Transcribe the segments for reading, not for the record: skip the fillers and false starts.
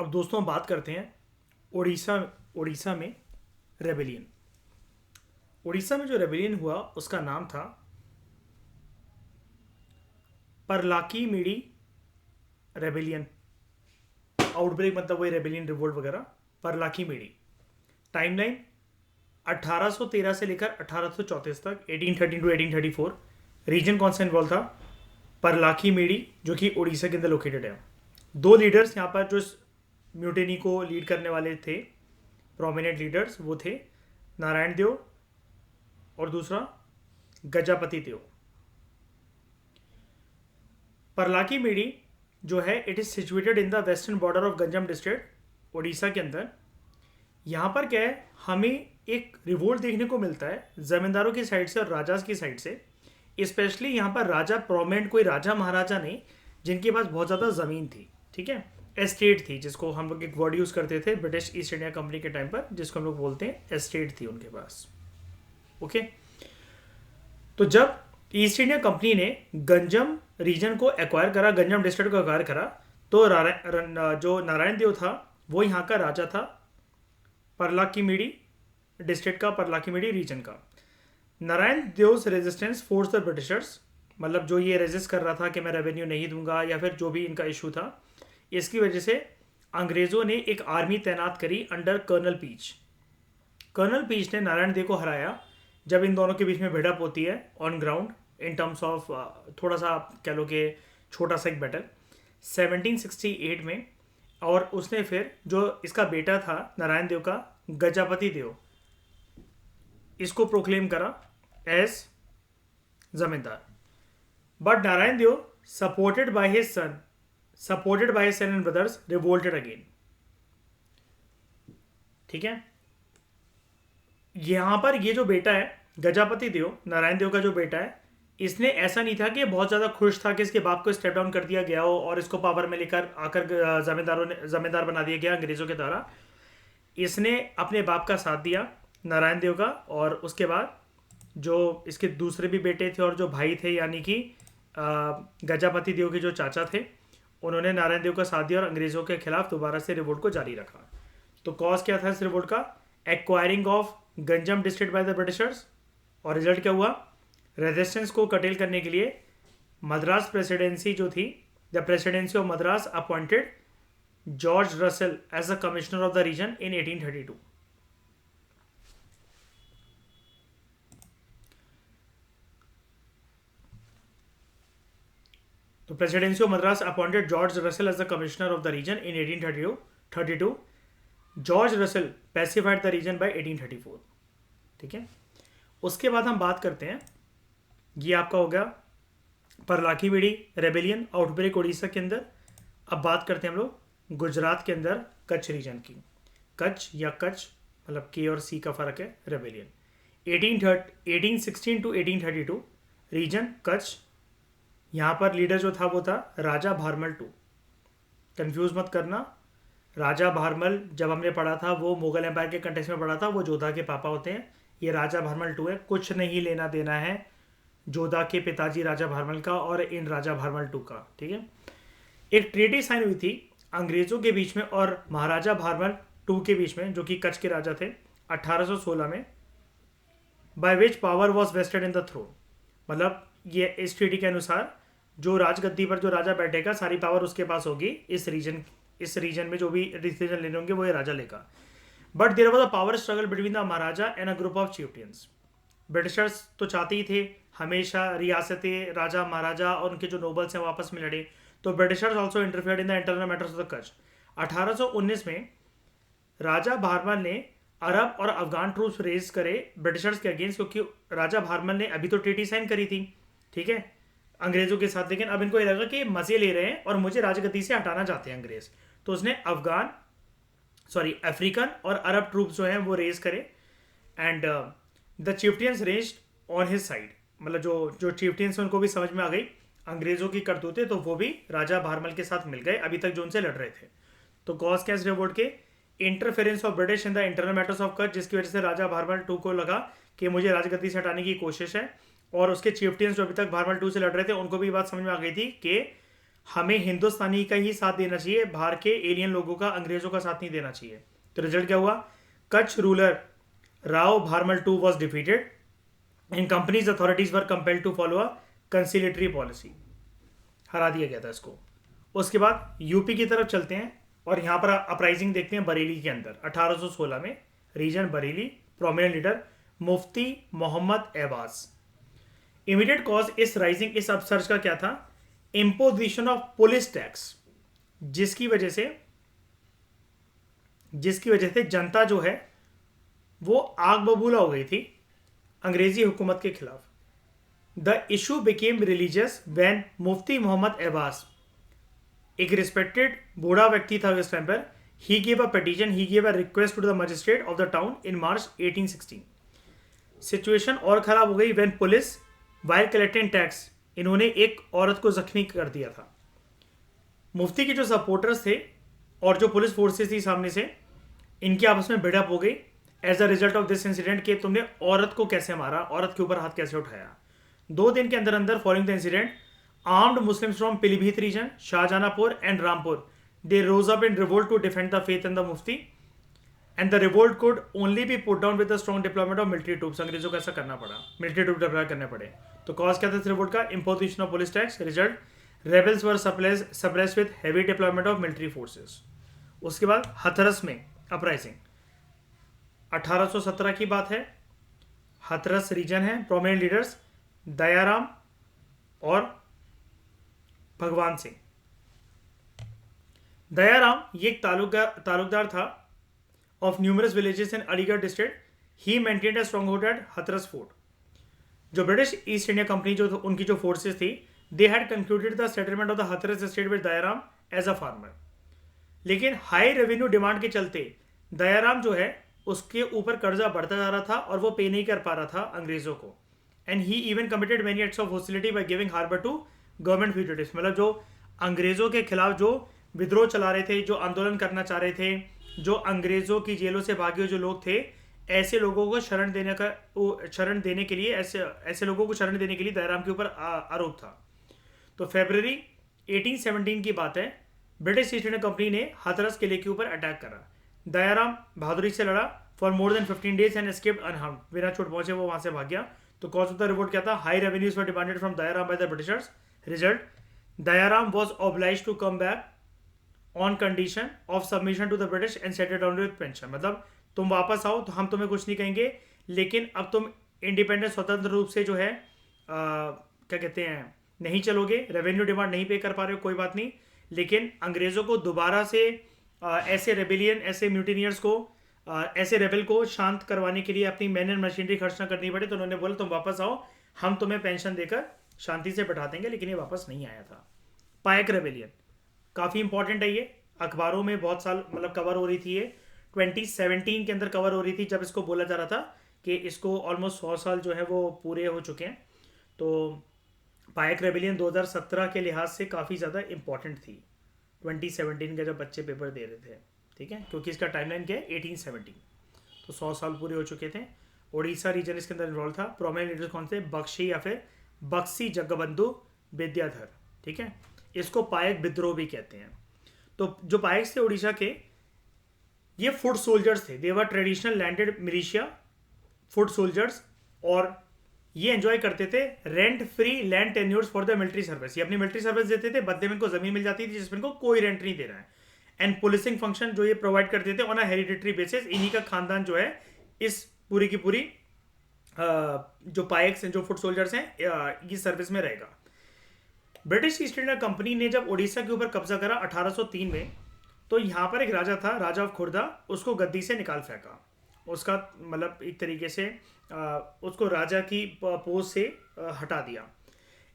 अब दोस्तों हम बात करते हैं उड़ीसा उड़ीसा में रेबेलियन। उड़ीसा में जो रेबेलियन हुआ उसका नाम था परलाकी मिडी रेबेलियन। आउटब्रेक मतलब वही रेबेलियन रिवोल्ट वगैरह। परलाकी मिडी टाइमलाइन 1813 से लेकर 1834 तक, 1813 टू 1834। रीजन कौन सा इन्वॉल्व था? परलाकी मिडी, जो कि उड़ीसा के अंदर लोकेटेड है। दो लीडर्स यहाँ पर जो म्यूटेनी को लीड करने वाले थे, प्रोमिनेंट लीडर्स, वो थे नारायण देव और दूसरा गजापति देव। परलाकी मिडी जो है, it is situated in the western border of Ganjam district, Orissa के अंदर। यहाँ पर क्या है, हमें एक रिवोल्ट देखने को मिलता है जमींदारों की साइड से और राजास की साइड से। स्पेशली यहाँ पर राजा प्रोमिनेंट, कोई राजा महाराजा नहीं जिनके पास बहुत ज़्यादा ज़मीन थी, ठीक है, एस्टेट थी, जिसको हम लोग एक वर्ड यूज़ करते थे ब्रिटिश ईस्ट इंडिया कंपनी के टाइम पर, जिसको हम लोग बोलते हैं एस्टेट थी उनके पास। ओके, तो जब ईस्ट इंडिया कंपनी ने गंजम रीजन को एक्वायर करा, गंजम डिस्ट्रिक्ट को एक्वायर करा, तो जो नारायण देव था वो यहाँ का राजा था, परलाकीमिडी डिस्ट्रिक्ट का, परलाकीमिडी रीजन का। नारायण देव रेजिस्टेंस फोर्स द ब्रिटिशर्स, मतलब जो ये रेजिस्ट कर रहा था कि मैं रेवेन्यू नहीं दूंगा या फिर जो भी इनका इशू था, इसकी वजह से अंग्रेज़ों ने एक आर्मी तैनात करी under Colonel Peach. Colonel Peach ने नारायण देव को हराया जब इन दोनों के बीच में भिड़प होती है on ground, in terms of थोड़ा सा कह लो कि छोटा सा एक बैटल 1768 में। और उसने फिर जो इसका बेटा था नारायण देव का, गजापति देव, इसको प्रोक्लेम करा as zamindar. But Narayan Dev supported by his son and brothers revolted again. ठीक है, यहां पर ये जो बेटा है गजापति देव, नारायण देव का जो बेटा है, इसने ऐसा नहीं था कि बहुत ज़्यादा खुश था कि इसके बाप को स्टेप डाउन कर दिया गया हो और इसको पावर में लेकर आकर जमींदार बना दिया गया अंग्रेज़ों के द्वारा। इसने अपने बाप का साथ दिया नारायण देव का, और उसके बाद जो इसके दूसरे भी बेटे थे और जो भाई थे, यानी कि गजापति देव के जो चाचा थे, उन्होंने नारायण देव का साथ दिया और अंग्रेज़ों के खिलाफ दोबारा से रिवोल्ट को जारी रखा। तो कॉज क्या था इस रिवोल्ट का? Acquiring of Ganjam district by the Britishers. और रिजल्ट क्या हुआ? रेजिस्टेंस को कटेल करने के लिए मद्रास प्रेसिडेंसी जो थी, the presidency of Madras appointed George Russell as a commissioner of the region in 1832। तो presidency of Madras appointed George Russell as the commissioner of the region in 1832। George Russell pacified the region by 1834। ठीक है, उसके बाद हम बात करते हैं, ये आपका हो गया परलाकीमिडी रेबेलियन आउटब्रेक उड़ीसा के अंदर। अब बात करते हैं हम लोग गुजरात के अंदर कच्छ रीजन की। कच्छ या कच्छ मतलब के और सी का फर्क है। Rebellion 1816 to 1832 region Kutch. यहाँ पर लीडर जो था वो था राजा भारमल टू। कंफ्यूज मत करना, राजा भारमल जब हमने पढ़ा था वो मुगल एम्पायर के कंटेक्स्ट में पढ़ा था, वो जोधा के पापा होते हैं। ये राजा भारमल टू है, कुछ नहीं लेना देना है जोधा के पिताजी राजा भारमल का और इन राजा भारमल टू का। ठीक है, एक ट्रीटी साइन हुई थी अंग्रेज़ों के बीच में और महाराजा भारमल टू के बीच में, जो कि कच्छ के राजा थे, 1816 में, by which power was vested in the throne. मतलब ये इस ट्रीटी के अनुसार जो राजगद्दी पर जो राजा बैठेगा सारी पावर उसके पास होगी। इस रीजन में जो भी डिसीजन लेने होंगे वो ये राजा लेगा। But there was a power struggle between the maharaja and a group of chieftains. Britishers तो चाहते ही थे हमेशा रियासतें राजा महाराजा और उनके जो नोबल्स हैं वापस में लड़े, तो Britishers also interfered in the internal matters of the Kutch. 1819 में राजा भारमल ने अरब और अफगान ट्रूप्स रेज करे ब्रिटिशर्स के अगेंस्ट, क्योंकि राजा भारमल ने अभी तो ट्रीटी साइन करी थी, ठीक है, अंग्रेज़ों के साथ, लेकिन अब इनको ये लगा कि मज़े ले रहे हैं और मुझे राजगद्दी से हटाना चाहते हैं अंग्रेज़। तो उसने अफ्रीकन और अरब ट्रूप्स जो हैं वो रेज करे and the chieftains raised on his side. मतलब जो चिफ्टियंस उनको भी समझ में आ गई अंग्रेज़ों की करतूतें, तो वो भी राजा भारमल के साथ मिल गए अभी तक जो उनसे लड़ रहे थे। तो कॉज क्या इस रिवोल्ट के? Interference of British in the internal matters of Kutch, जिसकी वजह से राजा भारमल टू को लगा कि मुझे राजगद्दी से हटाने की कोशिश है, और उसके चिफ्टियंस जो अभी तक भारमल टू से लड़ रहे थे उनको भी बात समझ में आ गई थी कि हमें हिंदुस्तानी का ही साथ देना चाहिए, बाहर के एलियन लोगों का, अंग्रेजों का साथ नहीं देना चाहिए। तो रिजल्ट क्या हुआ? Kutch ruler Rao Bharmal two was defeated and company's authorities were compelled to follow a conciliatory policy. हरा दिया गया था इसको। उसके बाद यूपी की तरफ चलते हैं और यहाँ पर अपराइजिंग देखते हैं बरेली के अंदर 1816 में। रीजन बरेली, प्रोमिनेंट लीडर मुफ्ती मोहम्मद एबास। इमीडिएट कॉज इस राइजिंग, इस अपसर्ज का क्या था? इम्पोजिशन ऑफ पुलिस टैक्स, जिसकी वजह से जनता जो है वो आग बबूला हो गई थी अंग्रेजी हुकूमत के खिलाफ। The issue became religious when Mufti Mohammad Abas, एक रिस्पेक्टेड बूढ़ा व्यक्ति था इस टाइम पर, he gave a petition, he gave a request to the magistrate of the town in March 1816। Situation और खराब हो गई when police while collecting tax, इन्होंने एक औरत को जख्मी कर दिया था। मुफ्ती के जो सपोर्टर्स थे और जो पुलिस फोर्सेस थी सामने से, इनकी आपस में भिड़प हो गई as a result of this incident कि तुमने औरत को कैसे मारा, औरत के ऊपर हाथ कैसे उठाया। 2 दिन के अंदर अंदर following the incident, armed Muslims from Pilibhit region, Shahjahanpur and Rampur, they rose up in revolt to defend the faith and the Mufti, and the revolt could only be put down with the strong deployment of military troops. अंग्रेजों को ऐसा करना पड़ा, military troop deploy करने पड़े। तो cause क्या था इस रिवोल्ट का? Imposition of police tax. Result, rebels were suppressed with heavy deployment of military forces. उसके बाद हथरस में अपराइजिंग 1817 की बात है। हथरस रीजन है, प्रोमिनेंट लीडर्स दयाराम और भगवान सिंह। दयाराम ये एक तालुकदार था of numerous villages in Aligarh district. He maintained a stronghold at Hathras fort. जो ब्रिटिश ईस्ट इंडिया कंपनी जो उनकी जो फोर्सेस थी, they had concluded the settlement of the Hathras state with Dayaram as a farmer. लेकिन हाई रेवेन्यू डिमांड के चलते दयाराम जो है उसके ऊपर कर्जा बढ़ता जा रहा था और वो पे नहीं कर पा रहा था अंग्रेजों को। And he even committed many acts of hostility by giving harbour to government fugitives. मतलब जो अंग्रेजों के खिलाफ जो विद्रोह चला रहे थे, जो आंदोलन करना चाह रहे थे, जो अंग्रेजों की जेलों से भागे हुए जो लोग थे, ऐसे लोगों को शरण देने के लिए ऐसे लोगों को शरण देने के लिए दयाराम के ऊपर आरोप था। तो फरवरी 1817 की बात है, ब्रिटिश ईस्ट इंडिया कंपनी ने हाथरस किले के ऊपर अटैक करा। दयाराम बहादुरी से लड़ा for more than 15 days and escaped unharmed. बिना चोट पहुंचे वो वहां से भाग गया। तो कॉज ऑफ द रिवोल्ट क्या था? High revenues were demanded from Dayaram by the Britishers. Result, Dayaram was obliged to come back on condition of submission to the British and settle down with pension. मतलब तुम वापस आओ तो हम तुम्हें कुछ नहीं कहेंगे, लेकिन अब तुम इंडिपेंडेंट स्वतंत्र रूप से जो है क्या कहते हैं नहीं चलोगे, रेवेन्यू डिमांड नहीं पे कर पा रहे हो, कोई बात नहीं, लेकिन अंग्रेजों को दोबारा से ऐसे रेबेलियन, ऐसे म्यूटिनियर्स को, ऐसे रेबेल को शांत करवाने के लिए अपनी मैन एंड मशीनरी खर्च ना करनी पड़े। तो उन्होंने बोला तुम वापस आओ, हम तुम्हें पेंशन देकर शांति से बैठा देंगे, लेकिन ये वापस नहीं आया था। पायक रेबेलियन काफ़ी इंपॉर्टेंट है, ये अखबारों में बहुत साल मतलब कवर हो रही थी। ये 2017 के अंदर कवर हो रही थी, जब इसको बोला जा रहा था कि इसको ऑलमोस्ट 100 साल जो है वो पूरे हो चुके हैं। तो पायक रेबेलियन 2017 के लिहाज से काफ़ी ज़्यादा इंपॉर्टेंट थी, 2017 के जब बच्चे पेपर दे रहे थे, ठीक है, क्योंकि इसका टाइमलाइन क्या है 1817, तो 100 साल पूरे हो चुके थे। उड़ीसा रीजन इसके अंदर इन्वॉल्व था। प्रोमिनेंट लीडर्स कौन थे? बख्शी या फिर बक्सी जगबंधु विद्याधर, ठीक है, इसको पायक विद्रोह भी कहते हैं। तो जो पायक थे उड़ीसा के, ये फुट सोल्जर्स थे, they were traditional landed militia foot soldiers, और ये एंजॉय करते थे rent free land tenures for the military service. ये अपनी मिलिट्री सर्विस देते थे, बदले में इनको जमीन मिल जाती थी जिसमें इनको कोई रेंट नहीं दे रहा है। एंड पुलिसिंग फंक्शन जो ये प्रोवाइड करते थे ऑन अ हेरिडिटरी बेसिस, इन्हीं का खानदान जो है इस पूरी की पूरी जो पायक्स हैं, जो फुट सोल्जर्स हैं, ये सर्विस में रहेगा। ब्रिटिश ईस्ट इंडिया कंपनी ने जब उड़ीसा के ऊपर कब्जा करा 1803 में, तो यहाँ पर एक राजा था, राजा ऑफ खुर्दा, उसको गद्दी से निकाल फेंका। उसका मतलब एक तरीके से उसको राजा की पोस्ट से हटा दिया।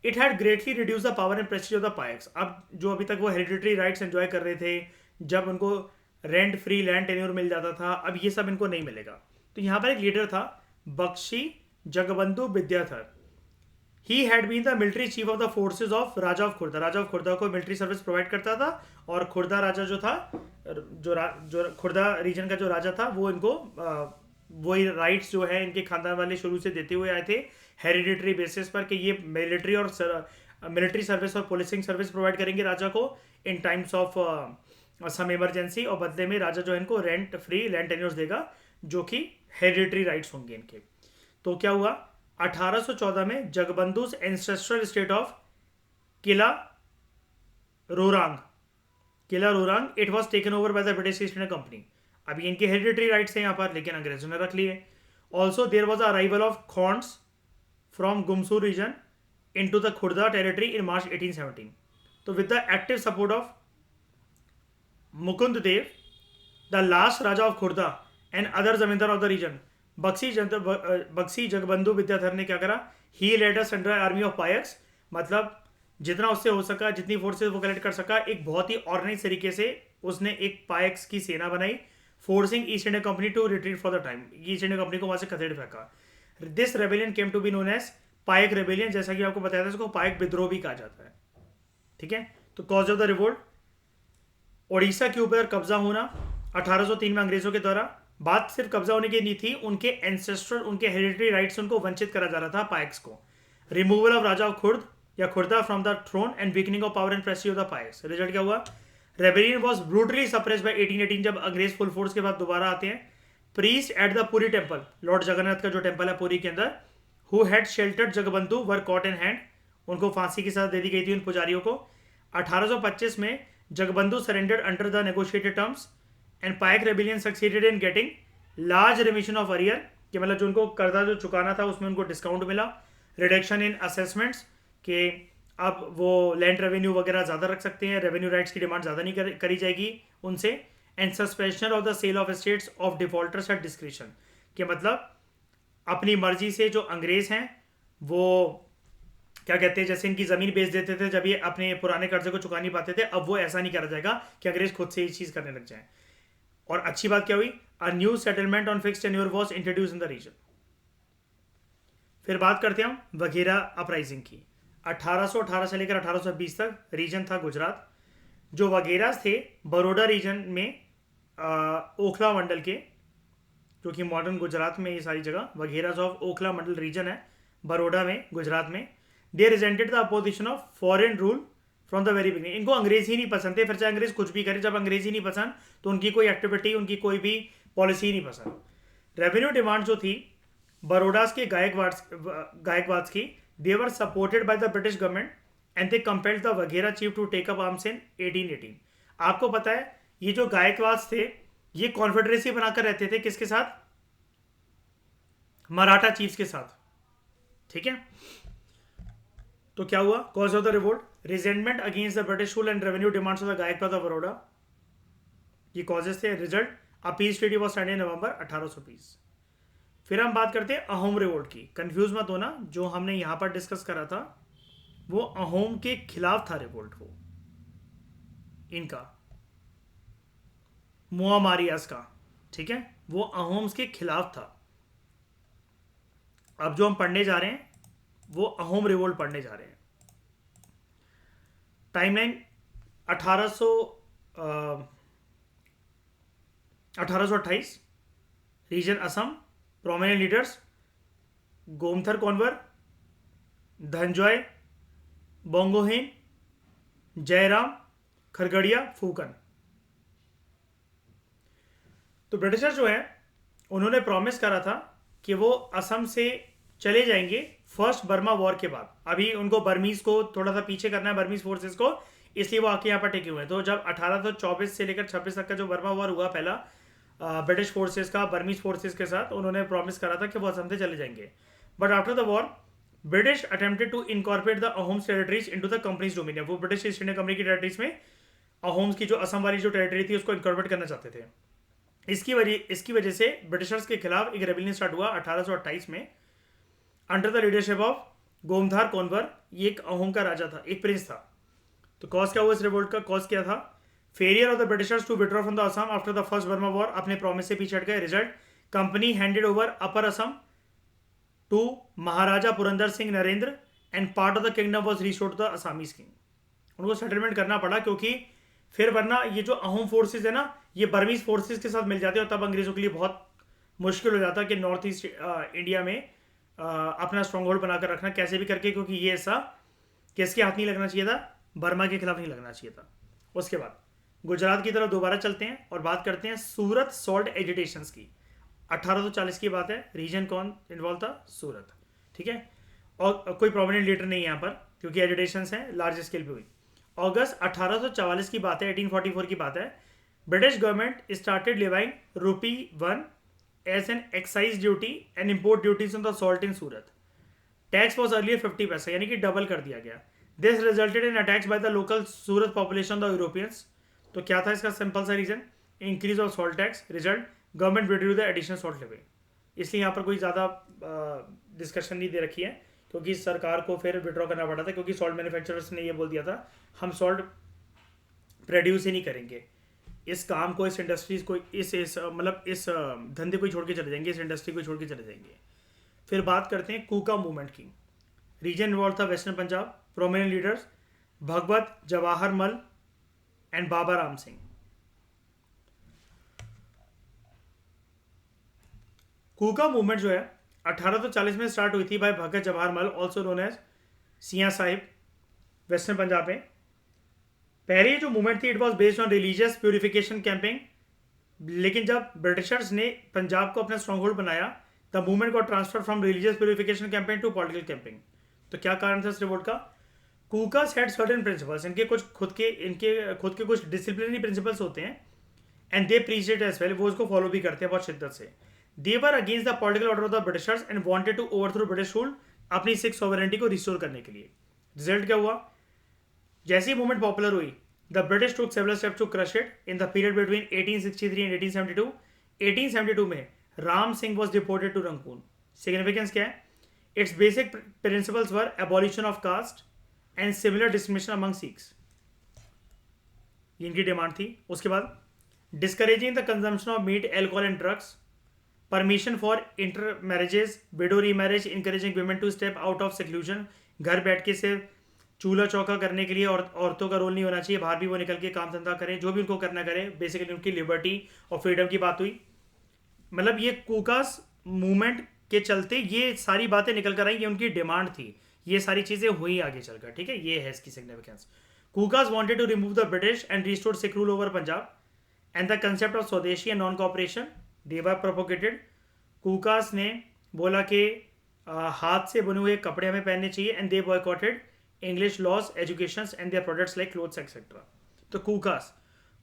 It had greatly reduce the power and prestige of the Paiks. अब जो अभी तक वो हेरिडिटरी राइट्स एंजॉय कर रहे थे, जब उनको रेंट फ्री लैंड टेन्योर मिल जाता था, अब ये सब इनको नहीं मिलेगा। तो यहाँ पर एक लीडर था Bakshi Jagabandhu Vidyadhar. He had been the military chief of the forces of raja of Khurda. Raja of Khurda को मिलिट्री सर्विस प्रोवाइड करता था, और खुर्दा राजा जो था, जो खुर्दा रीजन का जो राजा था, वो इनको वही राइट्स जो है इनके खानदान वाले शुरू से देते हुए आए थे हेरिडिटरी बेसिस पर, कि ये मिलिट्री और मिलिट्री सर्विस और पुलिसिंग सर्विस प्रोवाइड करेंगे राजा को इन टाइम्स ऑफ सम इमरजेंसी, और बदले में राजा जो है इनको रेंट फ्री लैंड टेन्योर्स देगा जो कि हेरिडिटरी राइट्स होंगे इनके। तो क्या हुआ, 1814 में Jagabandhu's ancestral state of Killa Rorang it was taken over by the British East India Company. अभी इनके हेरिडिटरी राइट्स हैं यहाँ पर, लेकिन अंग्रेजों ने रख लिए। Also there was arrival of Khonds from Ghumsur region into the Khurda territory in March 1817. So with the active support of Mukund Dev, the last Raja of Khurda and other zamindar of the region, Bakshi Jagabandhu Vidyadhar ने क्या करा, he led a central army of Payaks, मतलब जितना उससे हो सका, जितनी forces वो कलेक्ट कर सका, एक बहुत ही ऑर्गेनाइज तरीके से उसने एक पायक्स की सेना बनाई, forcing East India company to retreat for the time. East India company को वहां से खदेड़ फेंका। This rebellion came to be known as Paik rebellion, जैसा कि आपको बताया था, इसको पायक विद्रोह भी कहा जाता है। ठीक है, तो cause of the revolt, Odisha के ऊपर कब्जा होना 1803 में अंग्रेजों के द्वारा। बात सिर्फ कब्जा होने की नहीं थी, उनके एंसेस्ट्रल, उनके हेरिडिटरी राइट्स से उनको वंचित करा जा रहा था पायक्स को। Removal of raja of Khurd या Khurda from the throne and weakening of power and prestige of the Paiks. Result क्या हुआ, rebellion was brutally suppressed by 1818, जब अंग्रेज फुल फोर्स के बाद दोबारा आते हैं। Priest at the Puri temple, lord Jagannath का जो टेम्पल है पुरी के अंदर, who had sheltered Jagabandhu were caught in hand, उनको फांसी की सजा दे दी गई थी उन पुजारियों को। 1825 में Jagabandhu surrendered under the negotiated terms and Paik rebellion succeeded in getting large remission of arrear, कि मतलब जो उनको कर्जा जो चुकाना था उसमें उनको डिस्काउंट मिला। रिडक्शन इन असेसमेंट्स, के अब वो लैंड रेवेन्यू वगैरह ज़्यादा रख सकते हैं, रेवेन्यू राइट्स की डिमांड ज़्यादा नहीं करी जाएगी उनसे। And suspension of the sale of estates of defaulters at discretion, के मतलब अपनी मर्जी से जो अंग्रेज हैं वो क्या कहते हैं, जैसे इनकी ज़मीन बेच देते थे जब ये अपने पुराने कर्जे को चुका नहीं पाते थे, अब वो ऐसा नहीं करा जाएगा कि अंग्रेज खुद से ये चीज़ करने लग जाए। और अच्छी बात क्या हुई, a new settlement on fixed tenure was introduce in the region. फिर बात करते हैं हम वघेरा अपराइजिंग की। 1818 से लेकर 1820 तक रीजन था गुजरात। जो वघेरास थे बड़ौदा रीजन में, ओखला मंडल के, जो कि मॉडर्न गुजरात में ये सारी जगह वघेरास ऑफ ओखला मंडल रीजन है बड़ौदा में, गुजरात में। They resented the opposition of foreign rule from the very beginning. इनको अंग्रेज ही नहीं पसंद थे, फिर चाहे अंग्रेज कुछ भी करे, जब अंग्रेज ही नहीं पसंद तो उनकी कोई एक्टिविटी, उनकी कोई भी पॉलिसी नहीं पसंद। रेवेन्यू डिमांड जो थी बड़ौदास के गायकवाड्स की, they were supported by the British government and they compelled the Vaghera chief to take up arms in 1818। आपको पता है ये जो गायकवाड्स थे ये कॉन्फेडरेसी बनाकर रहते थे, किसके साथ, मराठा चीफ्स के साथ। ठीक है, तो क्या हुआ, cause of the revolt, resentment against the British rule and revenue demands of the Gaekwad of Baroda, ये कॉजेस थे। Result, a peace treaty was signed in November 1820। फिर हम बात करते हैं अहोम रिवोल्ट की। कंफ्यूज मत होना, जो हमने यहां पर डिस्कस करा था वो अहोम के खिलाफ था रिवोल्ट, वो इनका मुआमारियास का, ठीक है, वो अहोम्स के खिलाफ था। अब जो हम पढ़ने जा रहे हैं वो अहोम रिवोल्ट पढ़ने जा रहे हैं। Timeline 1828, region Assam, prominent leaders Gomdhar Konwar, Dhananjay, Bongohain, Jairam, Khargharia, Phukan. तो ब्रिटिशर्स जो है उन्होंने प्रॉमिस करा था कि वो असम से चले जाएंगे फर्स्ट बर्मा वॉर के बाद। अभी उनको बर्मीज को थोड़ा सा पीछे करना है, बर्मीज फोर्सेस को, इसलिए वो आके यहाँ पर टिके हुए हैं। तो जब 1824 से लेकर 26 तक का जो बर्मा वॉर हुआ पहला ब्रिटिश फोर्सेस का बर्मीज फोर्सेस के साथ, उन्होंने प्रॉमिस करा था कि वो असम से चले जाएंगे। But after the war British attempted to incorporate the Ahoms territories into the company's dominion. वो ब्रिटिश ईस्ट इंडिया कंपनी की टेरिटरीज में अहोम्स की जो असम वाली जो टेरिटरी थी उसको इनकॉर्पोरेट करना चाहते थे। इसकी वजह से ब्रिटिशर्स के खिलाफ एक रेबेलियन स्टार्ट हुआ 1828 में, अंडर द लीडरशिप ऑफ गोमधार कॉन्वर। ये एक अहोम का राजा था, एक प्रिंस था। तो कॉज क्या हुआ इस रिवोल्ट का, कॉज क्या था, failure of the Britishers to withdraw from the Assam after the first Burma war. अपने प्रॉमिस से पीछे हट गए। रिजल्ट, company handed over upper Assam to Maharaja Purandar Singh Narendra and part of the kingdom was restored to the Assamese king. उनको सेटलमेंट करना पड़ा, क्योंकि फिर वरना ये जो अहोम फोर्सेज है ना, ये बर्मीज फोर्सेज के साथ मिल जाते और तब अंग्रेजों के लिए बहुत मुश्किल हो जाता कि नॉर्थ ईस्ट इंडिया में अपना स्ट्रॉन्ग होल्ड बनाकर रखना कैसे भी करके, क्योंकि ये ऐसा किसके हाथ नहीं लगना चाहिए था? बर्मा के खिलाफ नहीं लगना चाहिए था। उसके बाद गुजरात की तरफ दोबारा चलते हैं और बात करते हैं सूरत सॉल्ट एजिटेशंस की। 1840 की बात है। रीजन कौन इन्वॉल्व था? सूरत। ठीक है। और कोई प्रोमिनेंट लीडर नहीं है यहाँ पर क्योंकि एजिटेशंस हैं लार्ज स्केल पे हुई। अगस्त 1844 की बात है, 1844 की बात है। British government started levying ₹1 as an excise duty and import duties on the salt in Surat. Tax was earlier 50 paisa, यानी कि डबल कर दिया गया। This resulted in attacks by the local Surat population the Europeans. तो क्या था इसका सिंपल सा reason? Increase of salt tax, result government reduce the additional salt levy. इसलिए यहाँ पर कोई ज़्यादा डिस्कशन नहीं दे रखी है क्योंकि सरकार को फिर विड्रॉ करना पड़ा था क्योंकि सॉल्ट मैन्युफैक्चरर्स ने ये बोल दिया था हम सॉल्ट प्रोड्यूस ही नहीं करेंगे, इस काम को, इस इंडस्ट्रीज को, इस मतलब इस धंधे को ही छोड़ के चले जाएंगे, इस इंडस्ट्री को छोड़ के चले जाएंगे। फिर बात करते हैं कूका मूवमेंट की। रीजन इन्वॉल्व था western Punjab. Prominent leaders Bhagat Jawahar Mal and Baba Ram Singh. Kuka movement जो है 1840 में स्टार्ट हुई थी bye Bhagat Jawahar Mal, also known as Siya Sahib, western Punjab में। पहले जो मूवमेंट थी it was based on religious purification camping, लेकिन जब ब्रिटिशर्स ने पंजाब को अपना स्ट्रॉन्ग होल्ड बनाया द मूवमेंट को transfer from religious purification campaign to political camping. तो क्या कारण था इस रिवोल्ट का? कूकास हैड सर्टेन प्रिंसिपल्स, इनके खुद के कुछ डिसिप्लिनरी प्रिंसिपल्स होते हैं and they preached it as well, वो उसको फॉलो भी करते हैं बहुत शिद्दत से। They were against the political order of the britishers and wanted to overthrow British rule, अपनी सिख सॉवरेनिटी को रिस्टोर करने के लिए। रिजल्ट क्या हुआ? जैसे ही मूवमेंट पॉपुलर हुई the British took several steps to crush it in the period between 1863 and 1872। 1872 में Ram Singh was deported to Rangoon. Significance क्या है? Its basic principles were abolition of caste and similar discrimination among Sikhs, इनकी demand थी। उसके बाद discouraging the consumption of meat, alcohol and drugs, permission for intermarriages, widow remarriage, encouraging women to step out of seclusion, घर बैठ के सिर्फ चूल्हा चौका करने के लिए और औरतों का रोल नहीं होना चाहिए, बाहर भी वो निकल के काम धंधा करें, जो भी उनको करना करें। बेसिकली उनकी लिबर्टी और फ्रीडम की बात हुई। मतलब ये कूकास मूवमेंट के चलते ये सारी बातें निकल कर आई, ये उनकी डिमांड थी, ये सारी चीज़ें हुई आगे चलकर। ठीक है, ये है इसकी significance. Kukas wanted to remove the British and restore Sikh rule over Punjab and the concept of swadeshi and non cooperation they were propagated. Kukas ने बोला कि हाथ से बने हुए कपड़े हमें पहनने चाहिए and they boycotted English laws, education and their products like clothes etcetera. तो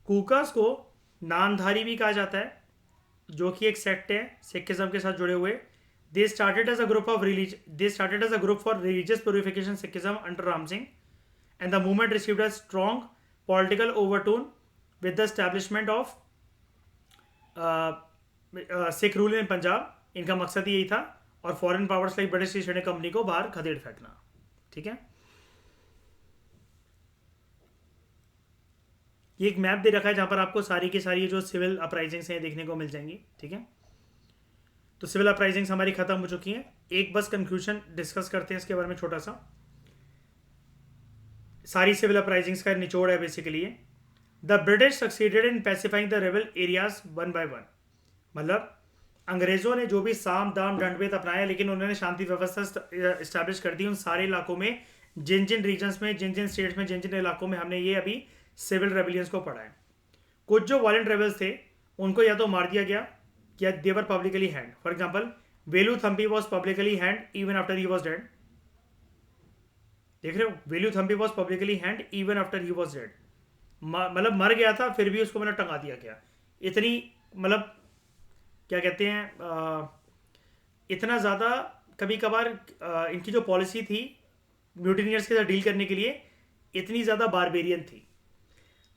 कूकास को नामधारी भी कहा जाता है, जो कि एक सेक्ट है सिखिज्म के साथ जुड़े हुए। They started as a group for religious purification Sikhism under Ram Singh and the movement received a strong political overtone with the establishment of Sikh rule in Punjab. इनका मकसद यही था और foreign powers like British East India company को बाहर खदेड़ फेंकना। ठीक है, ये एक मैप दे रखा है जहां पर आपको सारी की सारी जो सिविल अपराइजिंग्स हैं देखने को मिल जाएंगी। ठीक है, तो सिविल अपराइजिंग्स हमारी खत्म हो चुकी हैं। एक बस कंक्लूजन डिस्कस करते हैं इसके बारे में छोटा सा। सारी सिविल अपराइजिंग्स का निचोड़ है basically the British succeeded in pacifying the rebel areas one by one. मतलब अंग्रेजों ने जो भी साम दाम दंडभेद अपनाया, लेकिन उन्होंने शांति व्यवस्था इस्टेब्लिश कर दी उन सारे इलाकों में, जिन जिन रीजन्स में, जिन जिन स्टेट्स में, जिन जिन इलाकों में हमने ये अभी सिविल रेबिलियंस को पढ़ा है। कुछ जो वायलेंट रेबल्स थे उनको या तो मार दिया गया या they were publicly hanged. For example Velu Thampi was publicly hanged even after he was dead. देख रहे हो, Velu Thampi was publicly hanged even after he was dead. मतलब मर गया था फिर भी उसको मतलब टंगा दिया गया। इतनी मतलब क्या कहते हैं इतना ज़्यादा कभी कभार इनकी जो पॉलिसी थी म्यूटिनियर्स के साथ डील करने के लिए इतनी ज़्यादा बारबेरियन थी।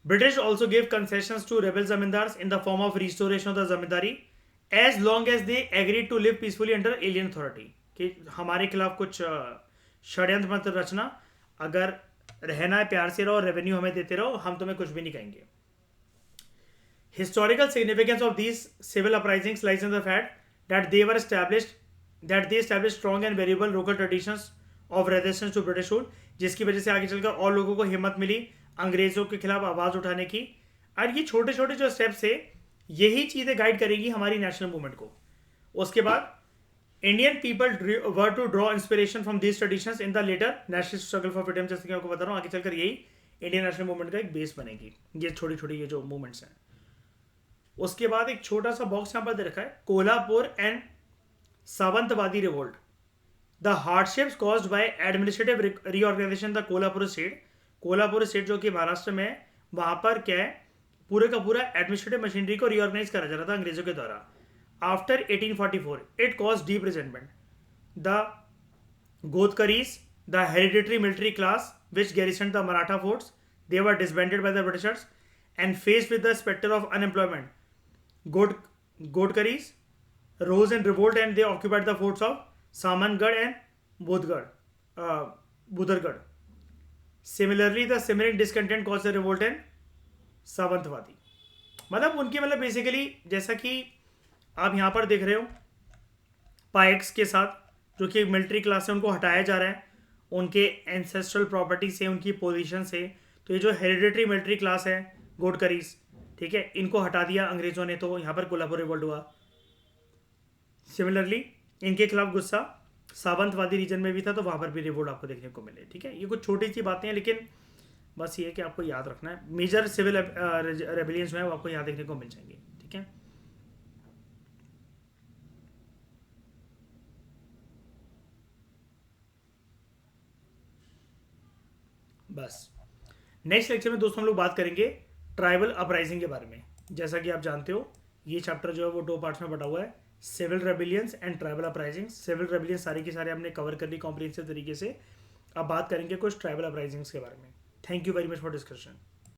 British also gave concessions to rebel zamindars in the form of restoration of the zamindari as long as they agreed to live peacefully under alien authority। कि हमारे खिलाफ कुछ षड्यंत्र मत रचना, अगर रहना है प्यार से रहो, रेवेन्यू हमें देते रहो, हम तुम्हें कुछ भी नहीं कहेंगे। Historical significance of these civil uprisings lies in the fact that they established strong and variable local traditions of resistance to British rule, जिसकी वजह से आगे चलकर और लोगों को हिम्मत मिली अंग्रेजों के खिलाफ आवाज उठाने की। और ये छोटे छोटे जो स्टेप्स है यही चीजें गाइड करेगी हमारी नेशनल मूवमेंट को। उसके बाद Indian people were to draw inspiration from these traditions in the later national struggle for freedom, जैसे कि आपको बता रहा हूँ आगे चलकर यही इंडियन नेशनल मूवमेंट का एक बेस बनेगी, ये छोटी छोटी ये जो मूवमेंट्स हैं। उसके बाद एक छोटा सा बॉक्स यहाँ पर दे रखा है, Kolhapur and Sawantwadi revolt, the hardships caused by administrative reorganisation the Kolhapur state. Kolhapur state जो कि महाराष्ट्र में है, वहां पर क्या है, पूरे का पूरा एडमिनिस्ट्रेटिव मशीनरी को रीऑर्गेनाइज करा जा रहा था अंग्रेजों के द्वारा। After 1844 it cause deep resentment, the Gadkaris, the hereditary military class which garrison the Maratha forts, they were disbanded by the Britishers and faced with the specter of unemployment. Godkaris rose in revolt and they occupied the forts of Samangarh and Budhargarh. Similarly, the simmering discontent caused a revolt in Sawantwadi. मतलब उनकी मतलब basically जैसा कि आप यहाँ पर देख रहे हो, पाइक्स के साथ जो कि मिलिट्री क्लास है उनको हटाया जा रहा है उनके एंसेस्ट्रल प्रॉपर्टी से, उनकी पोजीशन से। तो ये जो हेरिडिटरी मिलिट्री क्लास है गोडकरीज, ठीक है, इनको हटा दिया अंग्रेजों ने, तो यहाँ पर कोल्हापुर रिवोल्ट हुआ। सिमिलरली इनके खिलाफ गुस्सा सावंतवादी रीजन में भी था, तो वहाँ पर भी रिवोल्ट आपको देखने को मिले। ठीक है, ये कुछ छोटी सी बातें हैं, लेकिन बस ये है कि आपको याद रखना है। मेजर सिविल रेबिलियंस जो है वो आपको यहाँ देखने को मिल जाएंगे। ठीक है, बस नेक्स्ट लेक्चर में दोस्तों हम लोग बात करेंगे ट्राइबल अपराइजिंग के बारे में। जैसा कि आप जानते हो ये चैप्टर जो है वो 2 पार्ट्स में बटा हुआ है, civil rebellions and tribal uprising. Civil rebellions सारी की सारे हमने कवर कर ली कॉम्प्रिहेंसिव तरीके से। अब बात करेंगे कुछ ट्राइबल अपराइजिंग्स के बारे में। Thank you very much for discussion.